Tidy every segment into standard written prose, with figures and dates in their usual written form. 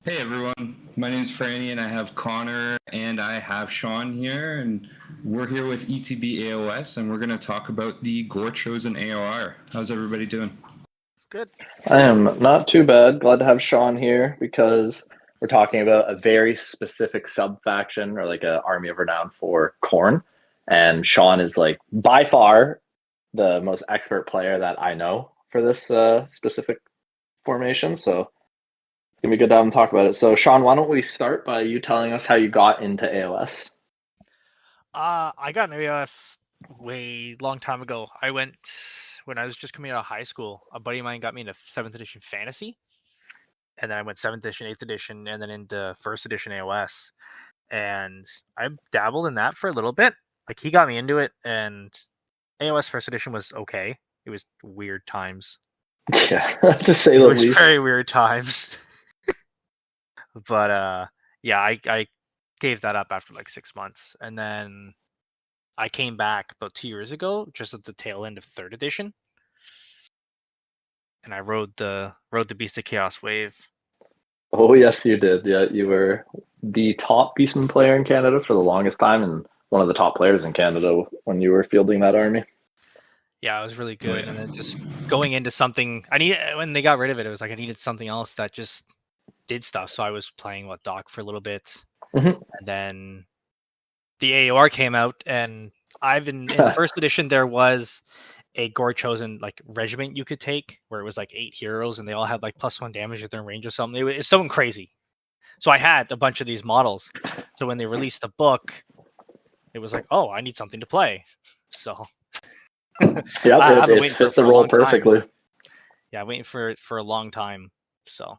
Hey everyone, my name is Franny and I have Connor and I have Sean here, and we're here with ETB AOS and we're going to talk about the Gorechosen AOR. How's everybody doing? Good. I am not too bad. Glad to have Sean here because we're talking about a very specific sub faction or like a army of renown for Corn. And Sean is like by far the most expert player that I know for this specific formation. So it's gonna be good to have him talk about it. So Sean, why don't we start by you telling us how you got into AOS? I got an AOS way long time ago. I went when I was just coming out of high school. A buddy of mine got me into 7th edition fantasy, and then I went 7th edition, 8th edition, and then into 1st edition AOS. And I dabbled in that for a little bit. Like he got me into it, and AOS 1st edition was okay. It was weird times. Yeah, to say It the was least. very weird times. But yeah, I gave that up after like 6 months, and then I came back about 2 years ago, just at the tail end of 3rd edition, and I rode the Beast of Chaos wave. Oh yes, you did. Yeah, you were the top Beastman player in Canada for the longest time, and one of the top players in Canada when you were fielding that army. Yeah, it was really Oh, good, yeah. and then just going into something when they got rid of it, it was like I needed something else that just did stuff. So I was playing Doc for a little bit, Mhm. and then the AOR came out, and I've been in 1st edition. There was a Gorechosen like regiment you could take, where it was like 8 heroes, and they all had like +1 damage if they're in range or something. It was something crazy. So I had a bunch of these models. So when they released the book, it was like, oh, I need something to play. So Yep, I've been it waiting for it fit the for a role long time. perfectly. Yeah, waiting for it for a long time. So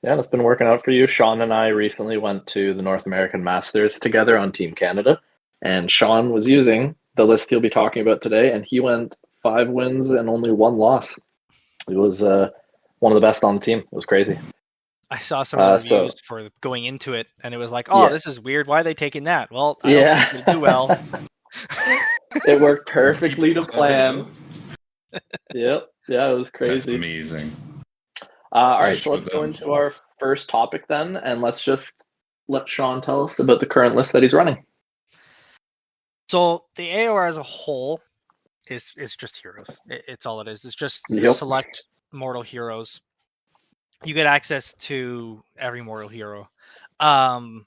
Yeah, it's been working out for you. Sean and I recently went to the North American Masters together on Team Canada, and Sean was using the list he'll be talking about today, and he went 5 wins and only 1 loss. He was one of the best on the team. It was crazy. I saw some of the So reviews for going into it, and it was like, oh, yeah, this is weird. Why are they taking that? Well, I don't think yeah, it's going to do well. it worked People perfectly to called it plan. out. Yep, yeah, it was That's crazy. amazing. All So right, so show let's go them. into our first topic then, and let's just let Sean tell us about the current list that he's running. So the AOR as a whole is just heroes. It's all it is. It's just Yep. select mortal heroes. You get access to every mortal hero. Um,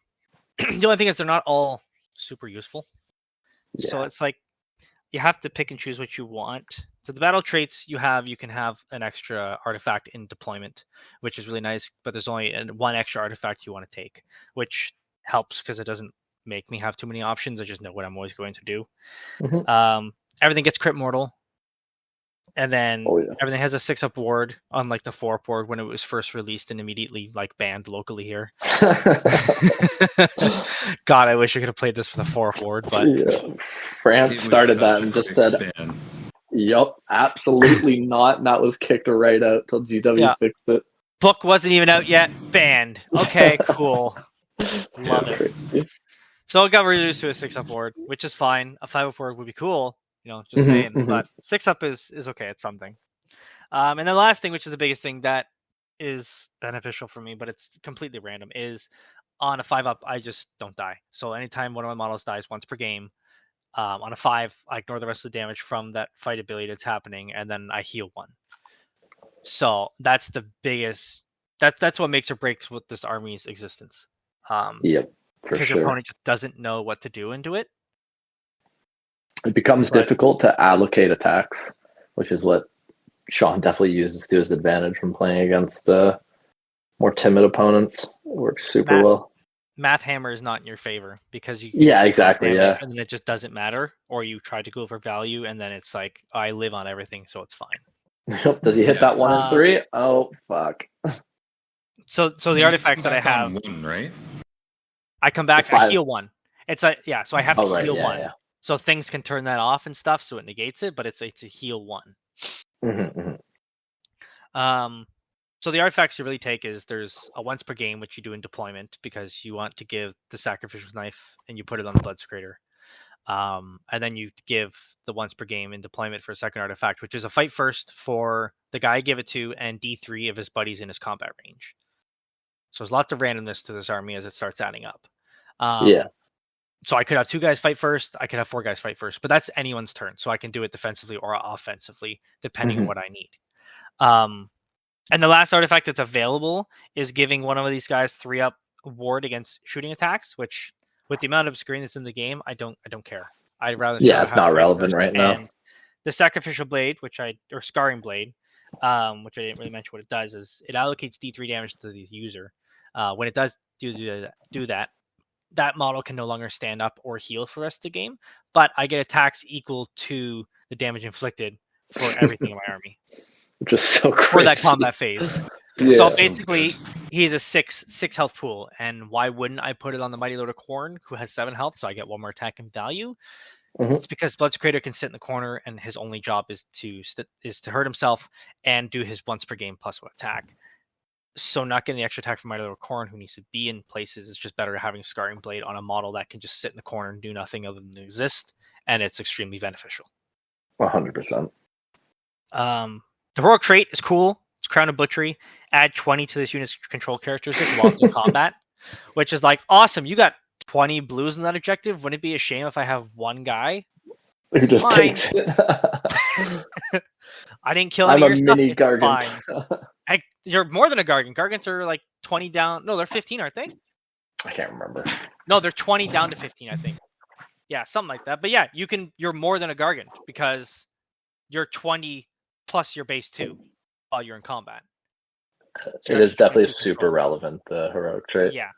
the only thing is they're not all super useful. So Yeah. it's like you have to pick and choose what you want. So the battle traits you can have an extra artifact in deployment, which is really nice. But there's only one extra artifact you want to take, which helps because it doesn't make me have too many options. I just know what I'm always going to do. Hmm. Everything gets crit mortal, and then Oh yeah. everything has a 6-up ward, unlike the 4-up ward when it was first released and immediately like banned locally here. God, I wish I could have played this with a 4-up ward, but Yeah. France It was started that such a and just quick said, ban. "Yep, absolutely not," and that was kicked right out till GW yeah, fixed it. book wasn't even out yet. Banned. Okay, cool. Yeah. Love it. Crazy. So it got reduced to a 6-up ward, which is fine. A 5-up ward would be cool, just Hmm. saying. Hmm. But 6-up is okay. It's something. And the last thing, which is the biggest thing that is beneficial for me, but it's completely random, is on a 5-up, I just don't die. So anytime one of my models dies once per game, on a 5, I ignore the rest of the damage from that fight ability that's happening, and then I heal 1. So that's the biggest. That's what makes or breaks with this army's existence. Yep, for Because your sure. opponent just doesn't know what to do into it. It becomes But difficult to allocate attacks, which is what Sean definitely uses to his advantage when playing against more timid opponents. It works super Matt well. Math Hammer is not in your favor because you can Yeah, just deal exactly. damage Yeah. and then it just doesn't matter, or you try to go for value and then it's like I live on everything, so it's fine. Yep. Does he hit Yeah. that 1 in 3? Oh fuck. So the And you come artifacts that I back have, on one, right? I come The back, I five. heal 1. It's like so I have to Oh right. heal Yeah. 1. Yeah. So things can turn that off and stuff, so it negates it, but it's a heal 1. Hmm. Um, so the artifacts you really take is there's a once per game, which you do in deployment because you want to give the sacrificial knife and you put it on the Bloodsecrator. And then you give the once per game in deployment for a second artifact, which is a fight first for the guy I give it to and D3 of his buddies in his combat range. So there's lots of randomness to this army as it starts adding up. Yeah. So I could have 2 guys fight first. I could have 4 guys fight first, but that's anyone's turn. So I can do it defensively or offensively, depending on what I need. And the last artifact that's available is giving one of these guys 3-up ward against shooting attacks, which with the amount of screen that's in the game, I don't care. I'd rather it's not relevant right now. And the sacrificial blade, or scarring blade, which I didn't really mention what it does, is it allocates D3 damage to the user. When it does do that, that model can no longer stand up or heal for the rest of the game, but I get attacks equal to the damage inflicted for everything in my army. Which is so crazy. For that combat phase. Yeah. So basically, he's a 6 health pool, and why wouldn't I put it on the Mighty Lord of Khorne, who has 7 health, so I get 1 more attack and value? It's because Bloodsecrator can sit in the corner, and his only job is to hurt himself and do his once per game +1 attack. So not getting the extra attack from Mighty Lord of Khorne, who needs to be in places, is just better having Scarring Blade on a model that can just sit in the corner and do nothing other than exist, and it's extremely beneficial. 100%. The Heroic trait is cool. It's Crown of Butchery. Add 20 to this unit's control characteristic while it's in combat, which is like, awesome. You got 20 blues in that objective. Wouldn't it be a shame if I have 1 guy who just takes it? I didn't kill any I'm of a your mini stuff. Gargant. Heck, you're more than a Gargant. Gargants are like 20 down. No, they're 15, aren't they? I can't remember. No, they're 20 down to 15, I think. Yeah, something like that. But yeah, you're more than a Gargant because you're 20 plus your base 2 while you're in combat. So it is definitely 22 super control. relevant, the heroic trait. Yeah.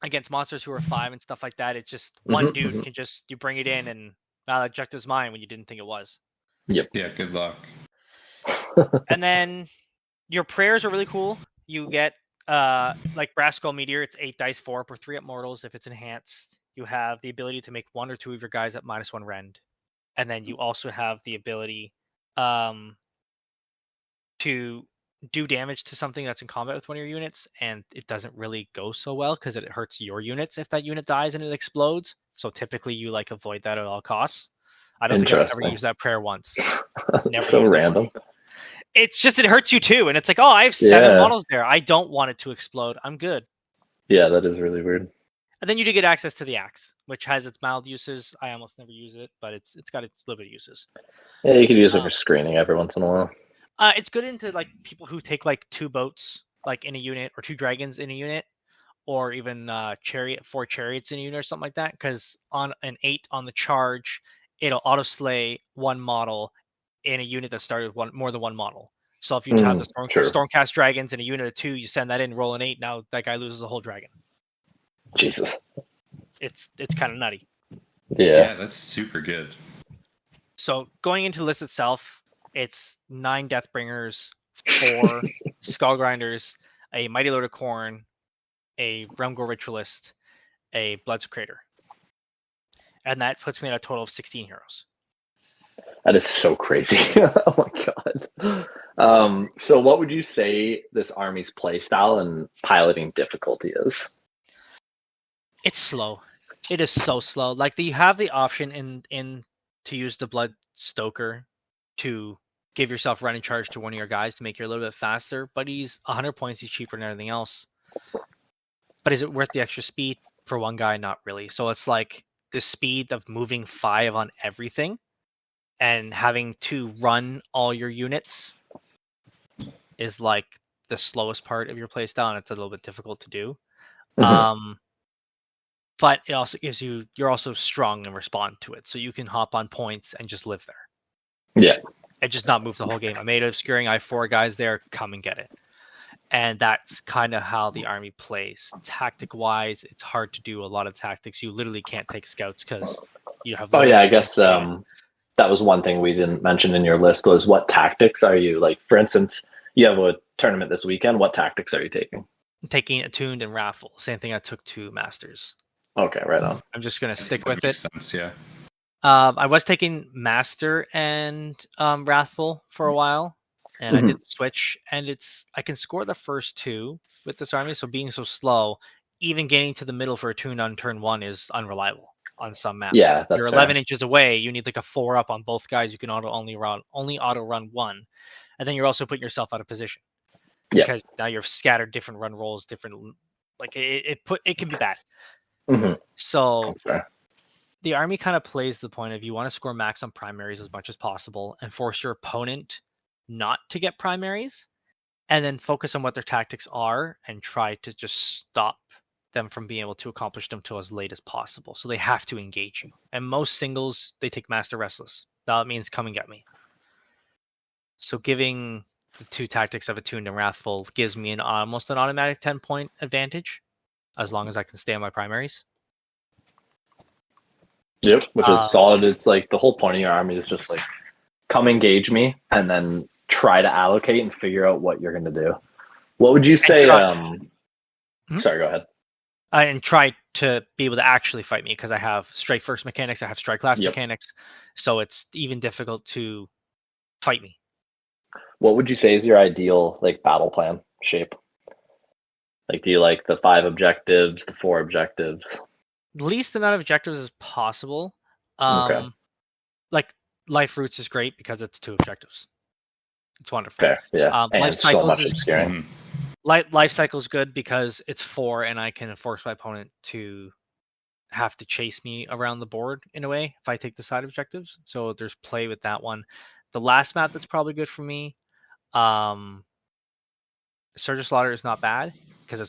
Against monsters who are 5 and stuff like that, it's just one dude can just, you bring it in and now the objective's mine when you didn't think it was. Yep. Yeah, good luck. And then your prayers are really cool. You get like Brass Skull Meteor, it's 8 dice, 4 per 3-up mortals. If it's enhanced, you have the ability to make 1 or 2 of your guys at -1 rend. And then you also have the ability to do damage to something that's in combat with one of your units, and it doesn't really go so well because it hurts your units if that unit dies and it explodes. So typically you like avoid that at all costs. I don't think I've ever used that prayer once. Never so random. It's just it hurts you too, and it's like, oh, I have 7 models there. I don't want it to explode. I'm good. Yeah, that is really weird. And then you do get access to the axe, which has its mild uses. I almost never use it, but it's got its little bit of uses. Yeah, you could use it for screening every once in a while. It's good into like people who take like 2 boats like in a unit, or 2 dragons in a unit, or even 4 chariots in a unit or something like that. Because on an 8 on the charge, it'll auto slay 1 model in a unit that started with more than 1 model. So if you have the Stormcast dragons in a unit of 2, you send that in, roll an 8. Now that guy loses a whole dragon. Jesus, it's kind of nutty. Yeah, that's super good. So going into the list itself, it's 9 Deathbringers, 4 Skull Grinders, a Mighty Lord of Khorne, a Realmgore Ritualist, a Bloodsecrator. And that puts me at a total of 16 heroes. That is so crazy. Oh my god. So what would you say this army's playstyle and piloting difficulty is? It's slow. It is so slow. Like you have the option in to use the Blood Stoker to give yourself running charge to one of your guys to make you a little bit faster, but he's 100 points. He's cheaper than everything else. But is it worth the extra speed for one guy? Not really. So it's like the speed of moving 5 on everything and having to run all your units is like the slowest part of your playstyle, and it's a little bit difficult to do. But it also gives you're also strong and respond to it. So you can hop on points and just live there. Yeah. And just not move the whole game. I made it obscuring. I have 4 guys there. Come and get it. And that's kind of how the army plays. Tactic-wise, it's hard to do a lot of tactics. You literally can't take scouts because you have... Oh, yeah, I guess that was one thing we didn't mention in your list was what tactics are you... Like, for instance, you have a tournament this weekend. What tactics are you taking? I'm taking Attuned and Raffle. Same thing I took to Masters. Okay, right on. I'm just going to stick with it. Sense, yeah. I was taking Master and Wrathful for a while, and I did switch, and I can score the first 2 with this army, so being so slow, even getting to the middle for a tune on turn 1 is unreliable on some maps. Yeah, that's You're 11 inches away, you need like a 4 up on both guys, you can only auto run 1, and then you're also putting yourself out of position. Yeah. because now you're scattered different run rolls, different like it can be bad. Mhm. So That's fair. the army kind of plays the point of you want to score max on primaries as much as possible and force your opponent not to get primaries, and then focus on what their tactics are and try to just stop them from being able to accomplish them till as late as possible. So they have to engage you. And most singles, they take Master Restless. That means come and get me. So giving the 2 tactics of Attuned and Wrathful gives me almost an automatic 10-point advantage as long as I can stay on my primaries. Yep, which is solid. It's like the whole point of your army is just like come engage me and then try to allocate and figure out what you're going to do. What would you say? Sorry, go ahead. And try to be able to actually fight me because I have strike first mechanics, I have strike last mechanics, so it's even difficult to fight me. What would you say is your ideal like battle plan shape? Like, do you like the 5 objectives, the 4 objectives? Least amount of objectives as possible. Okay. Like life roots is great because it's 2 objectives. It's wonderful. Fair, yeah. And life so cycles much is obscuring. life cycle is good because it's 4 and I can force my opponent to have to chase me around the board in a way if I take the side objectives. So there's play with that one. The last map that's probably good for me, Surge of Slaughter is not bad because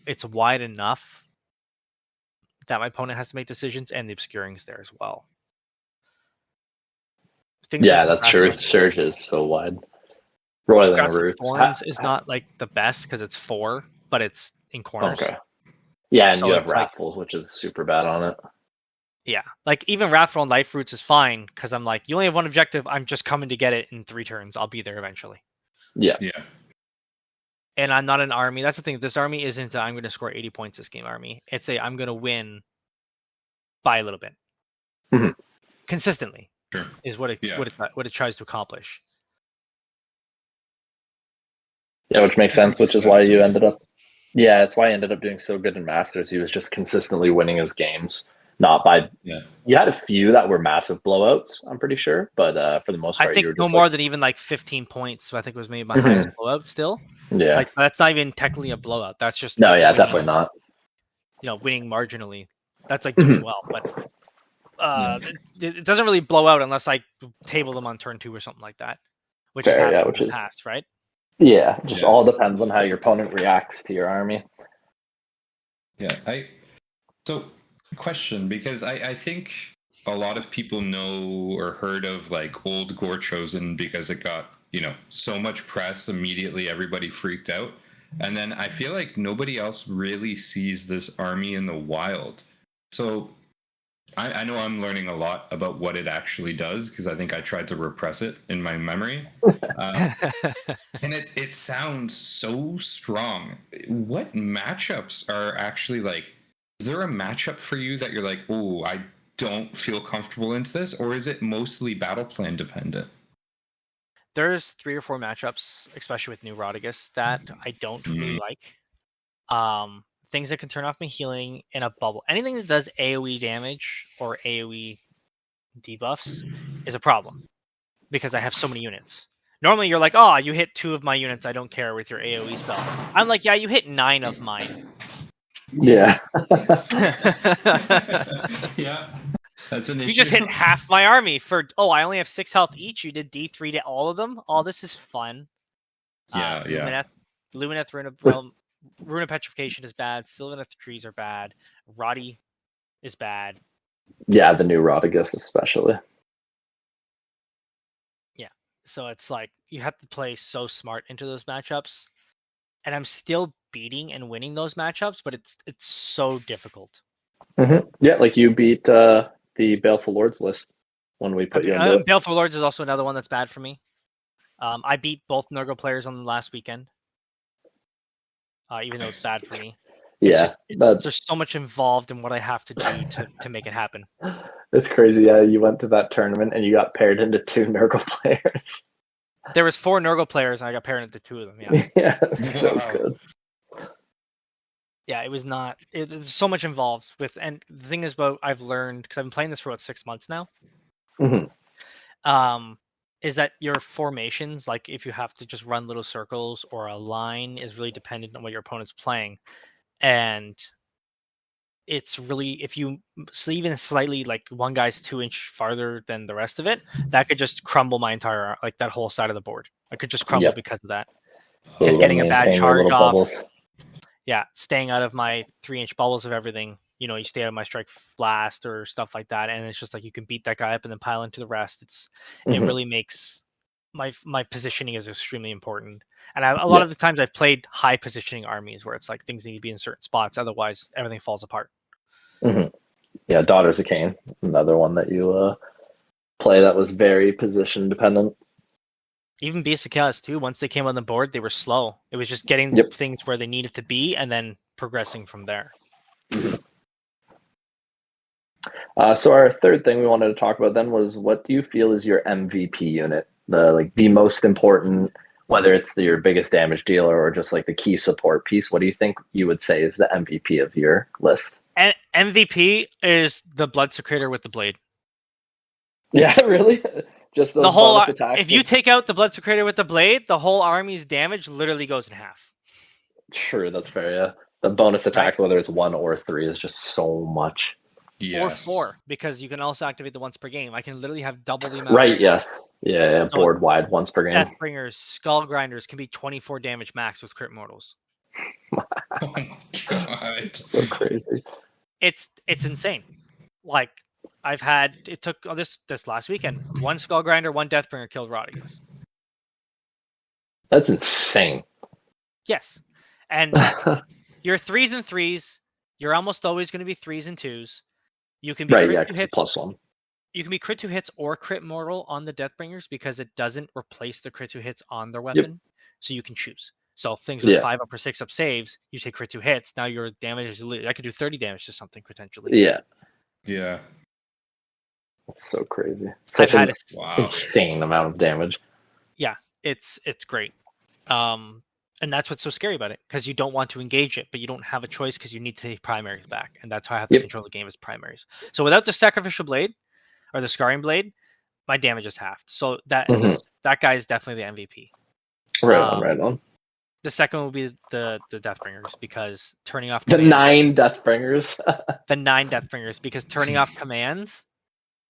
it's wide enough that my opponent has to make decisions, and the obscuring is there as well. That's true. Surge is so wide. Roiling Roots is not like the best because it's 4, but it's in corners. Okay. Yeah, and so you have Wrathfuls, which is super bad on it. Yeah, like even Wrathful and Life Roots is fine because I'm like, you only have 1 objective. I'm just coming to get it in 3 turns. I'll be there eventually. Yeah. And I'm not an army. That's the thing. This army isn't I'm going to score 80 points this game army. It's I'm going to win by a little bit. Consistently is what it tries to accomplish. Yeah, which makes sense, which is why you ended up... Yeah, it's why he ended up doing so good in Masters. He was just consistently winning his games. Not by... You had a few that were massive blowouts, I'm pretty sure. But for the most part, I think you were no more than even like 15 points. So I think it was maybe my highest blowout still. Yeah. Like, that's not even technically a blowout. That's just... No, winning, definitely not. Winning marginally. That's like doing well. But it doesn't really blow out unless I table them on turn 2 or something like that. Which is happened in the past, right? Yeah, all depends on how your opponent reacts to your army. Yeah, so question, because I think a lot of people know or heard of like old Gorechosen because it got, so much press immediately, everybody freaked out. And then I feel like nobody else really sees this army in the wild. So I know I'm learning a lot about what it actually does because I think I tried to repress it in my memory. And it sounds so strong. What matchups are actually like, is there a matchup for you that you're like, oh, I don't feel comfortable into this? Or is it mostly battle plan dependent? There's 3 or 4 matchups, especially with New Rodigus, that I don't really like. Things that can turn off my healing in a bubble. Anything that does AoE damage or AoE debuffs is a problem because I have so many units. Normally you're like, oh, you hit 2 of my units, I don't care with your AoE spell. I'm like, yeah, you hit 9 of mine. Yeah. Yeah. That's an issue. You just hit half my army for, I only have 6 health each. You did D3 to all of them. Oh, this is fun. Lumineth, Rune of Petrification is bad. Sylvaneth trees are bad. Roddy is bad. Yeah, the new Rodigus especially. Yeah, so it's like you have to play so smart into those matchups, and I'm still beating and winning those matchups, but it's so difficult. Yeah, like you beat the Baleful Lords list when we put you into it. Baleful Lords is also another one that's bad for me. I beat both Nurgle players on the last weekend. Even though it's bad for me. There's so much involved in what I have to do to make it happen. It's crazy. Yeah, you went to that tournament and you got paired into 2 Nurgle players. There was 4 Nurgle players and I got paired into 2 of them. Yeah, yeah, so good. Yeah, it was not. There's so much involved with, and the thing is, I've learned because I've been playing this for about 6 months now. is that your formations, like if you have to just run little circles or a line, is really dependent on what your opponent's playing. And it's really, if you even slightly, like one guy's 2-inch farther than the rest of it, that could just crumble my entire, like that whole side of the board. I could just crumble because of that. Yeah, Because you getting a gotta bad maintain your charge little off, bubbles. yeah, staying out of my 3-inch bubbles of everything. You know, you stay out of my strike blast or stuff like that, and it's just like you can beat that guy up and then pile into the rest. It really makes my positioning is extremely important. And a lot of the times I've played high positioning armies where it's like things need to be in certain spots, otherwise everything falls apart. Yeah, Daughters of Cain, another one that you play that was very position dependent. Even Beasts of Chaos too, once they came on the board, they were slow. It was just getting things where they needed to be and then progressing from there. So our third thing we wanted to talk about then was, what do you feel is your MVP unit? The most important, whether it's your biggest damage dealer or just like the key support piece. What do you think you would say is the MVP of your list? And MVP is the Bloodsecrator with the blade. Yeah, really? Just those the whole bonus attacks? If you take out the Bloodsecrator with the blade, the whole army's damage literally goes in half. True, that's fair, yeah. The bonus attacks, whether it's 1 or 3, is just so much. Yes. Or 4, because you can also activate the once per game. I can literally have double the amount. Right, yes. Yeah, so board wide once per game. Deathbringers, Skull Grinders can be 24 damage max with crit mortals. Oh my god. So crazy. It's insane. Like, I've had, it took this last weekend, 1 Skull Grinder, 1 Deathbringer killed Rodigus. That's insane. Yes. And your 3s and 3s, you're almost always going to be 3s and 2s. You can be crit 2 hits. +1. You can be crit 2 hits or crit mortal on the Deathbringers because it doesn't replace the crit 2 hits on their weapon. So you can choose. So things with 5 up or 6 up saves, you take crit 2 hits. Now your damage is, I could do 30 damage to something potentially. Yeah. That's so crazy. Such an insane amount of damage. Yeah, it's great. And that's what's so scary about it, because you don't want to engage it, but you don't have a choice because you need to take primaries back, and that's how I have to control the game as primaries. So without the Sacrificial Blade or the Scarring Blade, my damage is halved. So that guy is definitely the MVP. Right on. The second will be the Deathbringers, because turning off the 9 Deathbringers. The 9 Deathbringers, because turning off commands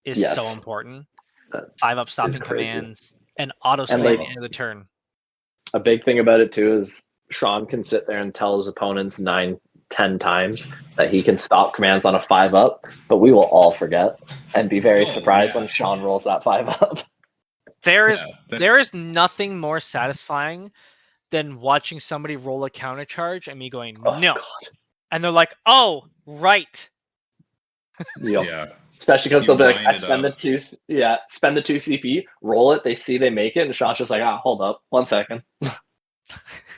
is so important. 5 up stopping commands and auto slay at the end of the turn. A big thing about it too is Sean can sit there and tell his opponents 9-10 times that he can stop commands on a 5 up, but we will all forget and be very surprised when Sean rolls that 5 up. There is nothing more satisfying than watching somebody roll a counter charge and me going no, and they're like, oh right. Yeah. Especially because they'll be like, I spend the 2 CP, roll it, they see they make it, and Sean's just like, hold up, 1 second.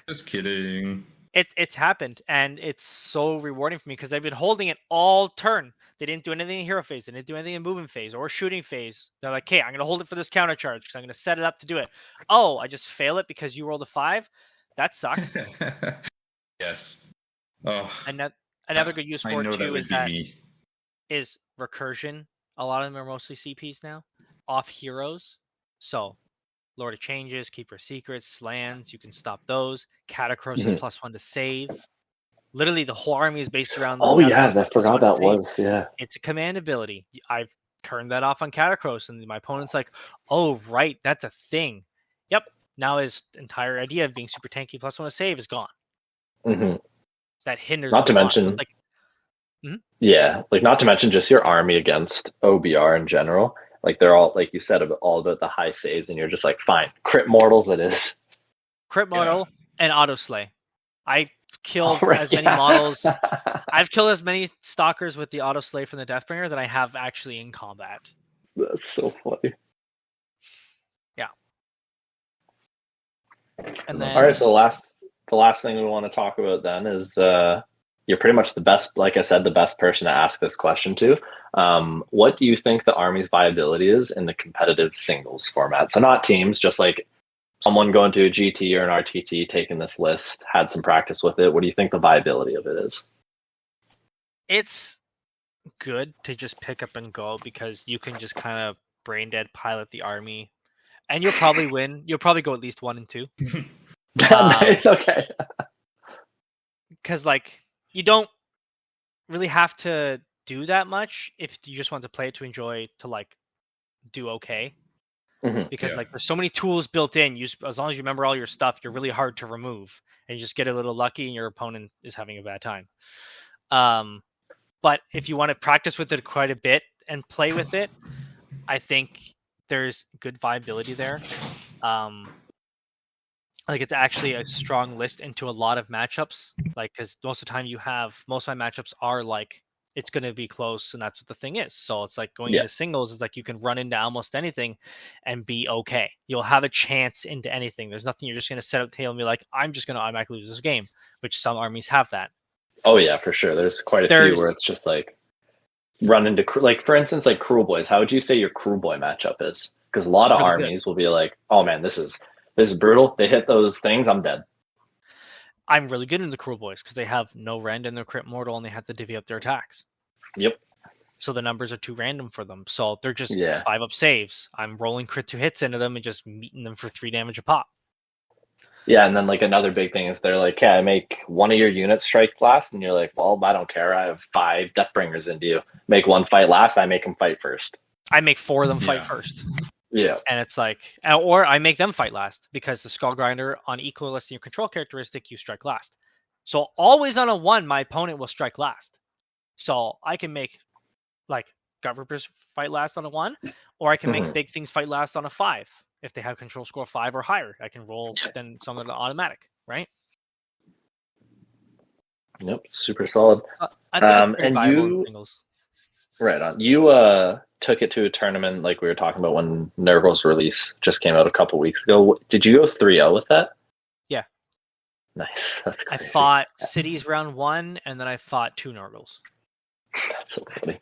Just kidding. It's happened, and it's so rewarding for me because I've been holding it all turn. They didn't do anything in hero phase, they didn't do anything in movement phase or shooting phase. They're like, hey, I'm gonna hold it for this counter charge because I'm gonna set it up to do it. Oh, I just fail it because you rolled a 5? That sucks. Yes. Oh. And another good use for it too is recursion. A lot of them are mostly CPs now, off heroes. So, Lord of Changes, Keeper of Secrets, Lands, you can stop those. Catacross is +1 to save. Literally, the whole army is based around. Oh yeah, I forgot that was. Yeah, it's a command ability. I've turned that off on Catacross, and my opponent's like, "Oh right, that's a thing." Yep. Now his entire idea of being super tanky +1 to save is gone. That hinders. Not to mention. Yeah, like not to mention just your army against OBR in general. Like they're all, like you said, all about the high saves, and you're just like, fine, crit mortals it is. Crit mortal and auto slay. I killed as many models. I've killed as many stalkers with the auto slay from the Deathbringer than I have actually in combat. That's so funny. Yeah. And then, all right, so the last thing we want to talk about then is you're pretty much the best, like I said, the best person to ask this question to. What do you think the army's viability is in the competitive singles format? So not teams, just like someone going to a GT or an RTT, taking this list, had some practice with it. What do you think the viability of it is? It's good to just pick up and go because you can just kind of brain dead pilot the army. and you'll probably win. You'll probably go at least 1 and 2. It's okay. Because like you don't really have to do that much if you just want to play it to enjoy, to like do okay. Because Yeah. like there's so many tools built in. As long as you remember all your stuff, you're really hard to remove, and you just get a little lucky, and your opponent is having a bad time. But if you want to practice with it quite a bit and play with it, I think there's good viability there. Like it's actually a strong list into a lot of matchups. Like because most of the time most of my matchups are like it's going to be close, and that's what the thing is. So it's like going into singles is like you can run into almost anything and be okay. You'll have a chance into anything. There's nothing you're just going to set up the tail and be like, I'm just going to automatically lose this game, which some armies have that. Oh yeah, for sure. There's quite a few where it's just like run into like, for instance, like Cruel Boys. How would you say your Cruel Boy matchup is? Because a lot of Really armies will be like, oh man, this is brutal. They hit those things, I'm dead. I'm really good in the Cruel Boys because they have no rend in their crit mortal and they have to divvy up their attacks. Yep. So the numbers are too random for them. So they're just 5-up saves. I'm rolling crit 2 hits into them and just meeting them for 3 damage a pop. Yeah, and then like another big thing is they're like, I make one of your units strike last, and you're like, well, I don't care. I have 5 Deathbringers into you. Make one fight last, I make them fight first. I make 4 of them fight first. Yeah. And it's like, or I make them fight last because the Skull Grinder on equal or less than your control characteristic, you strike last. So always on a 1, my opponent will strike last. So I can make like Gut Rippers fight last on a 1, or I can make big things fight last on a 5. If they have control score 5 or higher, I can roll then some of the automatic, right? Yep, super solid. I think it's very viable in singles. Right on. You took it to a tournament like we were talking about when Nerval's release just came out a couple weeks ago. Did you go 3-0 with that? Yeah. Nice. That's crazy. I fought Cities round 1, and then I fought 2 Nervals. That's so funny.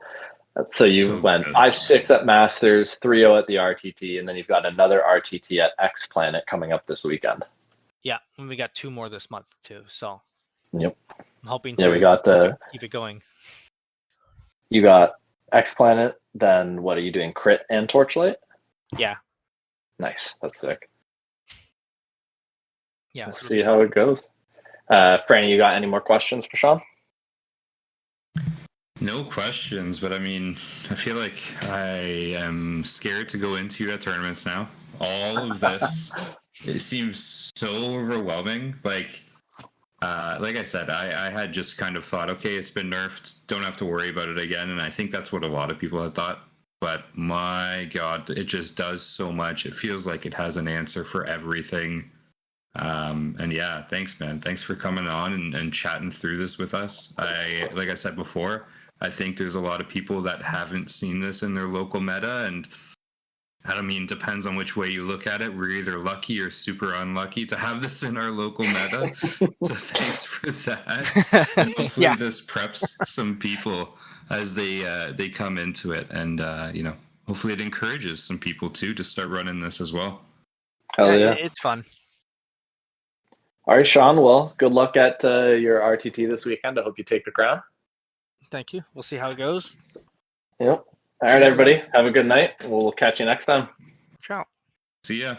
So you went 5-6 at Masters, 3-0 at the RTT, and then you've got another RTT at X Planet coming up this weekend. Yeah, and we got 2 more this month too. So yep, I'm hoping to we got keep it going. You got X Planet, then what are you doing? Crit and Torchlight? Yeah. Nice. That's sick. Yeah. We'll see how it goes. Franny, you got any more questions for Sean? No questions, but I mean, I feel like I am scared to go into tournaments now. All of this, it seems so overwhelming. Like I said, I had just kind of thought, okay, it's been nerfed, don't have to worry about it again, and I think that's what a lot of people had thought. But my God, it just does so much. It feels like it has an answer for everything. And yeah, thanks, man. Thanks for coming on and chatting through this with us. Like I said before, I think there's a lot of people that haven't seen this in their local meta, and I mean, depends on which way you look at it. We're either lucky or super unlucky to have this in our local meta. So thanks for that. And hopefully this preps some people as they come into it, and hopefully it encourages some people too to start running this as well. Hell yeah. It's fun. All right, Sean. Well, good luck at your RTT this weekend. I hope you take the crown. Thank you. We'll see how it goes. Yep. All right, everybody. Have a good night. We'll catch you next time. Ciao. See ya.